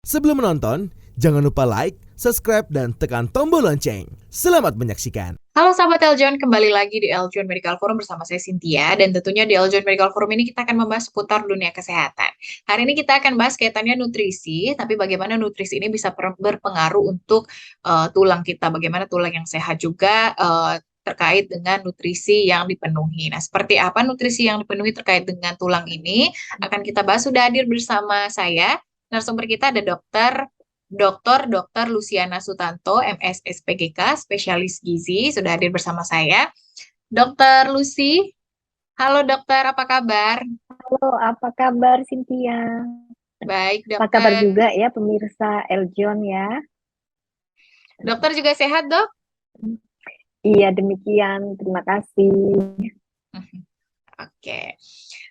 Sebelum menonton, jangan lupa like, subscribe, dan tekan tombol lonceng. Selamat menyaksikan. Halo sahabat Eljon, kembali lagi di Eljon Medical Forum bersama saya Cynthia, dan tentunya di Eljon Medical Forum ini kita akan membahas seputar dunia kesehatan. Hari ini kita akan bahas kaitannya nutrisi, tapi bagaimana nutrisi ini bisa berpengaruh untuk tulang kita, bagaimana tulang yang sehat juga terkait dengan nutrisi yang dipenuhi. Nah, seperti apa nutrisi yang dipenuhi terkait dengan tulang ini akan kita bahas. Sudah hadir bersama saya, narasumber kita ada Dr. Luciana Sutanto, MS SPGK, spesialis gizi, sudah hadir bersama saya. Dokter Lucy, halo dokter, apa kabar? Halo, apa kabar Cynthia? Baik Apa kabar dokter. juga ya pemirsa Eljon ya? Dokter juga sehat dok? Iya demikian, terima kasih. Oke.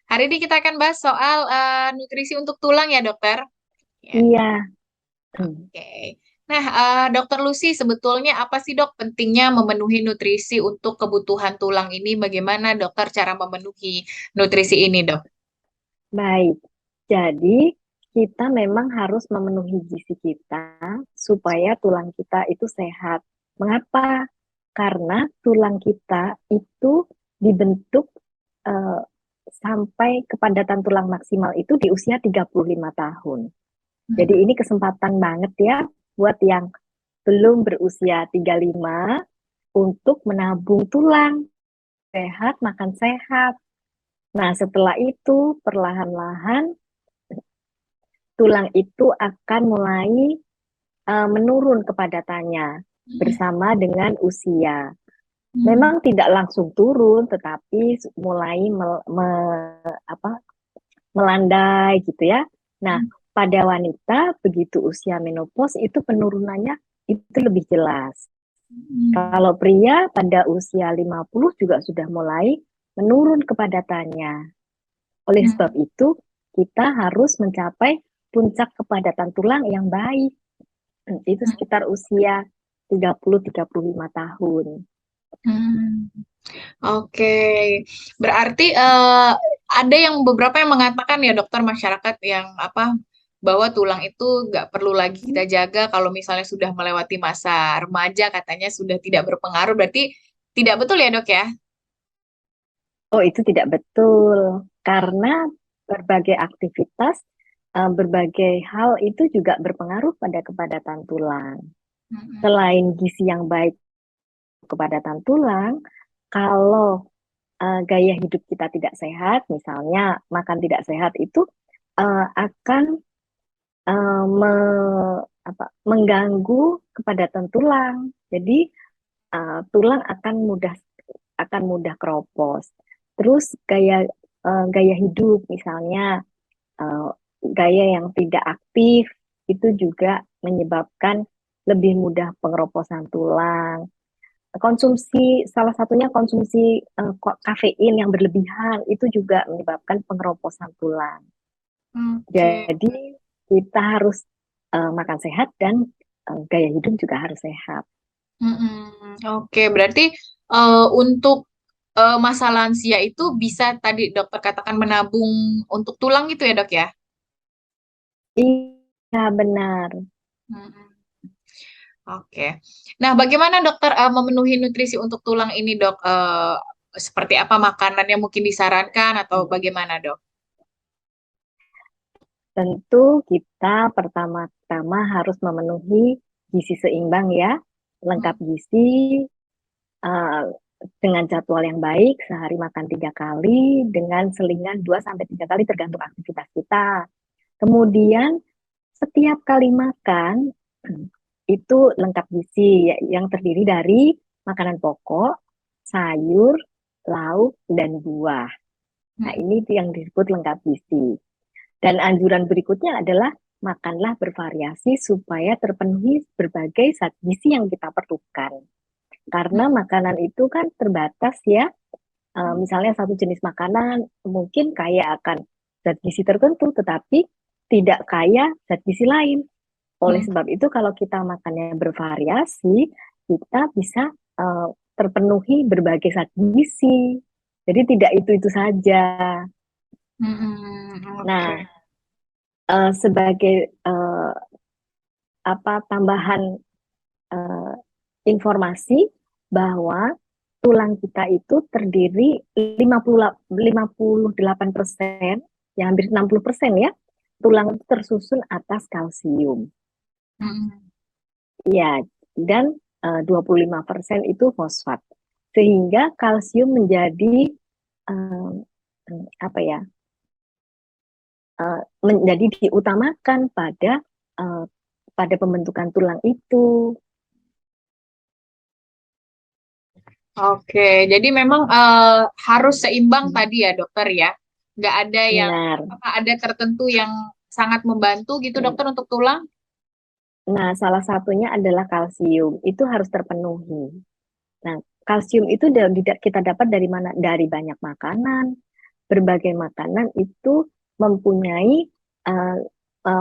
Hari ini kita akan bahas soal nutrisi untuk tulang ya dokter? Ya. Iya, Oke. Nah, Dokter Lucy, sebetulnya apa sih dok pentingnya memenuhi nutrisi untuk kebutuhan tulang ini? Bagaimana dokter cara memenuhi nutrisi ini dok? baik. Jadi kita memang harus memenuhi gizi kita supaya tulang kita itu sehat. Mengapa? Karena tulang kita itu dibentuk eh, sampai kepadatan tulang maksimal itu di usia 35 tahun. Jadi ini kesempatan banget ya buat yang belum berusia 35 untuk menabung tulang, sehat, makan sehat. Nah, setelah itu perlahan-lahan tulang itu akan mulai menurun kepadatannya bersama dengan usia. Memang tidak langsung turun, tetapi mulai melandai gitu ya. Nah, pada wanita begitu usia menopause itu penurunannya itu lebih jelas. Kalau pria pada usia 50 juga sudah mulai menurun kepadatannya. Oleh sebab itu, kita harus mencapai puncak kepadatan tulang yang baik. Itu sekitar usia 30-35 tahun. Oke, berarti ada yang beberapa yang mengatakan ya dokter, masyarakat yang bahwa tulang itu nggak perlu lagi kita jaga kalau misalnya sudah melewati masa remaja, katanya sudah tidak berpengaruh. Berarti tidak betul ya dok ya? Oh, itu tidak betul. Karena berbagai aktivitas, berbagai hal itu juga berpengaruh pada kepadatan tulang. Selain gizi yang baik kepadatan tulang, kalau gaya hidup kita tidak sehat, misalnya makan tidak sehat itu akan mengganggu kepadatan tulang. Jadi tulang akan mudah keropos. Terus gaya hidup misalnya uh, gaya yang tidak aktif itu juga menyebabkan lebih mudah pengeroposan tulang. Salah satunya konsumsi kafein yang berlebihan itu juga menyebabkan pengeroposan tulang. Oke. Jadi kita harus makan sehat dan gaya hidup juga harus sehat. Oke, berarti untuk masa lansia itu bisa tadi dokter katakan menabung untuk tulang gitu ya dok ya? Iya benar. Mm-mm. Oke. Nah, bagaimana dokter memenuhi nutrisi untuk tulang ini, dok? Seperti apa makanan yang mungkin disarankan atau bagaimana, dok? Tentu kita pertama-tama harus memenuhi gizi seimbang ya, lengkap gizi uh, dengan jadwal yang baik, sehari makan 3 kali dengan selingan 2 sampai 3 kali tergantung aktivitas kita. Kemudian setiap kali makan itu lengkap gizi yang terdiri dari makanan pokok, sayur, lauk, dan buah. Nah, ini yang disebut lengkap gizi. Dan anjuran berikutnya adalah makanlah bervariasi supaya terpenuhi berbagai zat gizi yang kita perlukan. Karena makanan itu kan terbatas ya. Misalnya satu jenis makanan mungkin kaya akan zat gizi tertentu, tetapi tidak kaya zat gizi lain. Oleh sebab itu, kalau kita makannya bervariasi, kita bisa terpenuhi berbagai zat gizi. Jadi tidak itu-itu saja. Nah, Oke. sebagai tambahan eh, informasi bahwa tulang kita itu terdiri 58%, ya hampir 60% ya, tulang tersusun atas kalsium. Mm-mm. Ya, dan 25% itu fosfat. Sehingga kalsium menjadi eh, apa ya? Menjadi diutamakan eh, pada pembentukan tulang itu. Oke, jadi memang harus seimbang tadi ya dokter ya. Nggak ada yang Benar. ada tertentu yang sangat membantu gitu dokter untuk tulang. Nah, salah satunya adalah kalsium. Itu harus terpenuhi. Nah, kalsium itu kita dapat dari mana? Dari banyak makanan. Berbagai makanan itu mempunyai uh,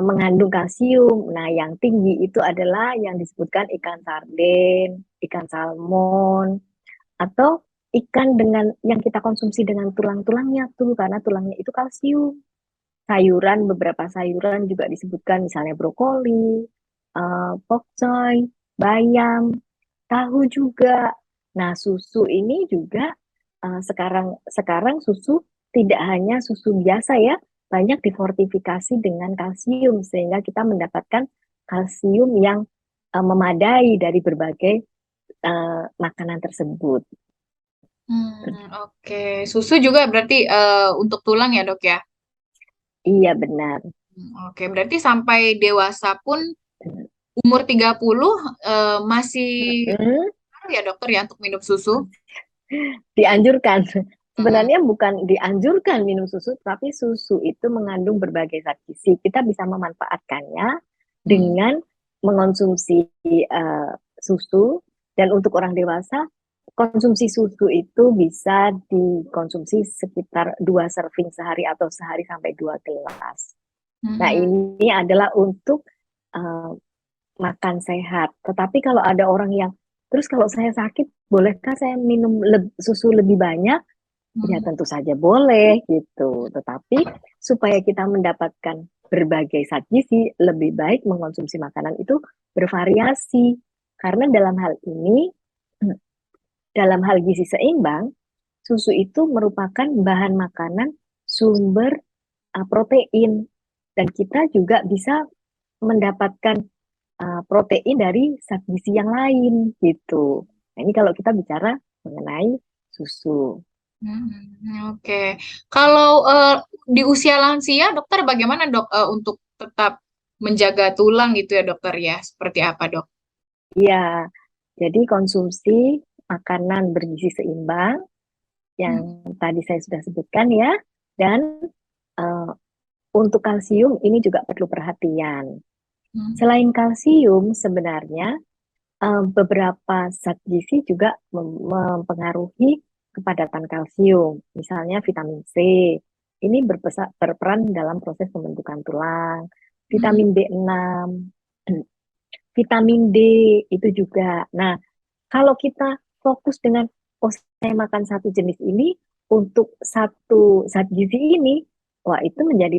mengandung kalsium. Nah, yang tinggi itu adalah yang disebutkan ikan sarden, ikan salmon, atau ikan dengan yang kita konsumsi dengan tulang-tulangnya tuh, karena tulangnya itu kalsium. Sayuran, beberapa sayuran juga disebutkan, misalnya brokoli, pokcoy, bayam, tahu juga. Nah, susu ini juga sekarang sekarang susu tidak hanya susu biasa ya, banyak difortifikasi dengan kalsium sehingga kita mendapatkan kalsium yang memadai dari berbagai makanan tersebut. Oke. Susu juga berarti untuk tulang ya dok ya. Iya benar. Oke, berarti sampai dewasa pun umur 30 masih Hmm, ngaruh ya dokter ya untuk minum susu. dianjurkan. Mm-mm. Sebenarnya bukan dianjurkan minum susu, tapi susu itu mengandung berbagai zat gizi. Kita bisa memanfaatkannya Mm. dengan mengonsumsi susu. Dan untuk orang dewasa, konsumsi susu itu bisa dikonsumsi sekitar 2 serving sehari atau sehari sampai 2 gelas. Nah, Mm-mm. ini adalah untuk uh, makan sehat. Tetapi kalau ada orang yang, terus kalau saya sakit, bolehkah saya minum susu lebih banyak? Ya Mm. tentu saja boleh gitu. Tetapi supaya kita mendapatkan berbagai zat gizi, lebih baik mengonsumsi makanan itu bervariasi. Karena dalam hal ini, dalam hal gizi seimbang, susu itu merupakan bahan makanan sumber protein. Dan kita juga bisa mendapatkan protein dari zat gizi yang lain gitu. Nah, ini kalau kita bicara mengenai susu. Oke. Kalau di usia lansia, dokter bagaimana dok untuk tetap menjaga tulang gitu ya dokter ya? Seperti apa dok? Ya, jadi konsumsi makanan bergizi seimbang Hmm. yang tadi saya sudah sebutkan ya, dan uh, untuk kalsium ini juga perlu perhatian. Hmm. Selain kalsium, sebenarnya beberapa zat gizi juga mempengaruhi kepadatan kalsium. Misalnya vitamin C, ini berperan dalam proses pembentukan tulang. Hmm. Vitamin B6, vitamin D itu juga. Nah, kalau kita fokus dengan, oh saya makan satu jenis ini untuk satu zat gizi ini, wah itu menjadi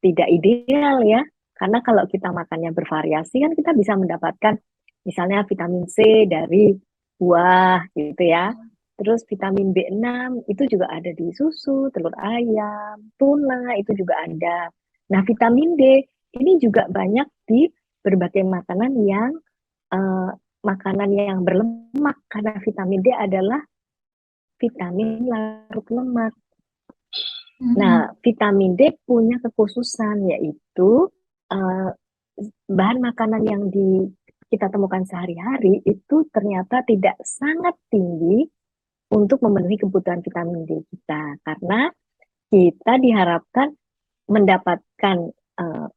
tidak ideal ya. Karena kalau kita makannya bervariasi kan kita bisa mendapatkan misalnya vitamin C dari buah gitu ya. Terus vitamin B6 itu juga ada di susu, telur ayam, tuna itu juga ada. Nah, vitamin D ini juga banyak di berbagai eh, makanan yang berlemak karena vitamin D adalah vitamin larut lemak. Hmm. Nah, vitamin D punya kekhususan yaitu eh, bahan makanan yang kita temukan sehari-hari itu ternyata tidak sangat tinggi untuk memenuhi kebutuhan vitamin D kita karena kita diharapkan mendapatkan eh,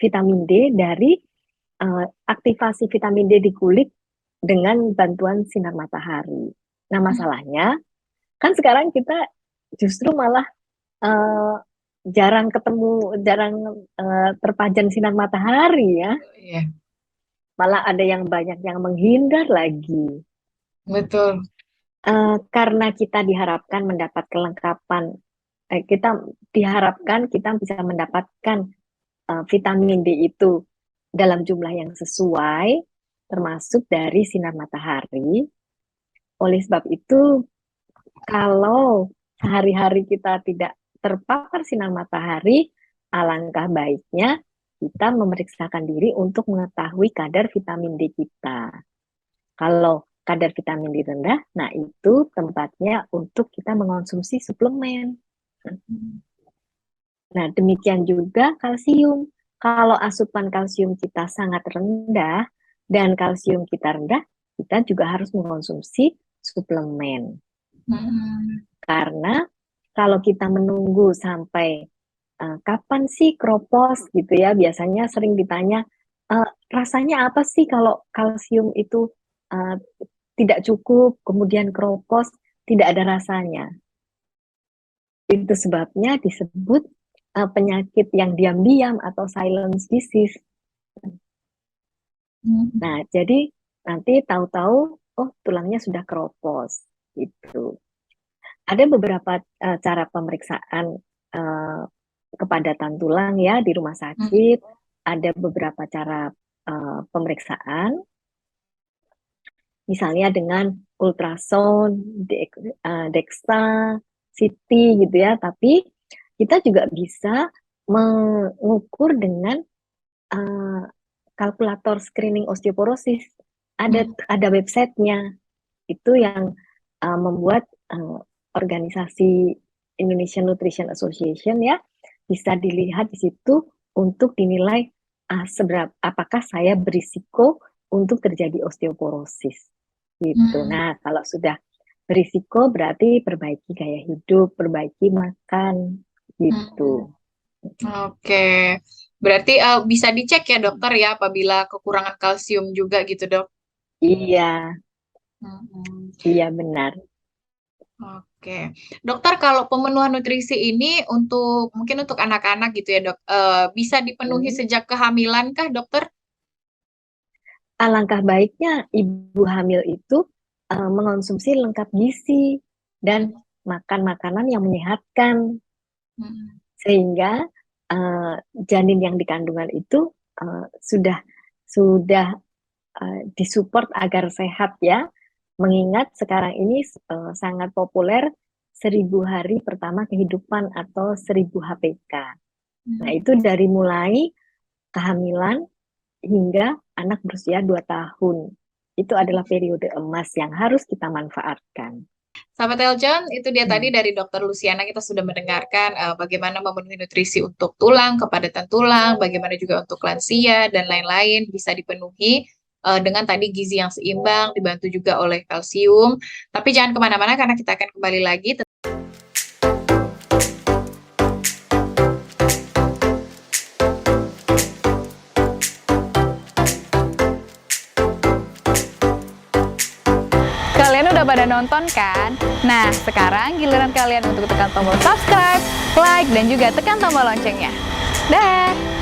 vitamin D dari aktivasi vitamin D di kulit dengan bantuan sinar matahari. Nah, masalahnya kan sekarang kita justru malah eh, jarang terpajan sinar matahari ya. Iya, Malah ada yang banyak yang menghindar lagi. betul. Karena kita diharapkan mendapat kelengkapan, kita diharapkan kita bisa mendapatkan vitamin D itu dalam jumlah yang sesuai, termasuk dari sinar matahari. Oleh sebab itu, kalau sehari-hari kita tidak terpapar sinar matahari, alangkah baiknya kita memeriksakan diri untuk mengetahui kadar vitamin D kita. Kalau kadar vitamin D rendah, nah itu tempatnya untuk kita mengonsumsi suplemen. Nah, demikian juga kalsium. Kalau asupan kalsium kita sangat rendah dan kalsium kita rendah, kita juga harus mengonsumsi suplemen. Karena kalau kita menunggu sampai kapan sih kropos gitu ya, biasanya sering ditanya, rasanya apa sih kalau kalsium itu tidak cukup, kemudian kropos, tidak ada rasanya. Itu sebabnya disebut penyakit yang diam-diam atau silent disease. Nah, jadi nanti tahu-tahu, oh tulangnya sudah kropos, gitu. Ada beberapa cara pemeriksaan kepadatan tulang ya di rumah sakit. Ada beberapa cara pemeriksaan, misalnya dengan ultrasound, DEXA, CT gitu ya. Tapi kita juga bisa mengukur dengan kalkulator screening osteoporosis. Ada websitenya itu yang membuat organisasi Indonesian Nutrition Association ya, bisa dilihat di situ untuk dinilai apakah saya berisiko untuk terjadi osteoporosis gitu. Nah, kalau sudah berisiko berarti perbaiki gaya hidup, perbaiki makan gitu. Oke, berarti bisa dicek ya dokter ya apabila kekurangan kalsium juga gitu dok? Iya, iya benar. Oke, dokter kalau pemenuhan nutrisi ini mungkin untuk anak-anak gitu ya dok, bisa dipenuhi sejak kehamilan kah dokter? Alangkah baiknya ibu hamil itu mengonsumsi lengkap gizi dan makan makanan yang menyehatkan, sehingga janin yang di kandungan itu sudah disupport agar sehat ya. Mengingat sekarang ini sangat populer 1000 hari pertama kehidupan atau 1000 HPK. Nah, itu dari mulai kehamilan hingga anak berusia 2 tahun. Itu adalah periode emas yang harus kita manfaatkan. Sahabat Eljon, itu dia tadi dari Dr. Luciana kita sudah mendengarkan bagaimana memenuhi nutrisi untuk tulang, kepadatan tulang, bagaimana juga untuk lansia dan lain-lain bisa dipenuhi dengan tadi gizi yang seimbang, dibantu juga oleh kalsium. Tapi jangan kemana-mana karena kita akan kembali lagi. Kalian udah pada nonton kan? Nah, sekarang giliran kalian untuk tekan tombol subscribe, like, dan juga tekan tombol loncengnya. Dah!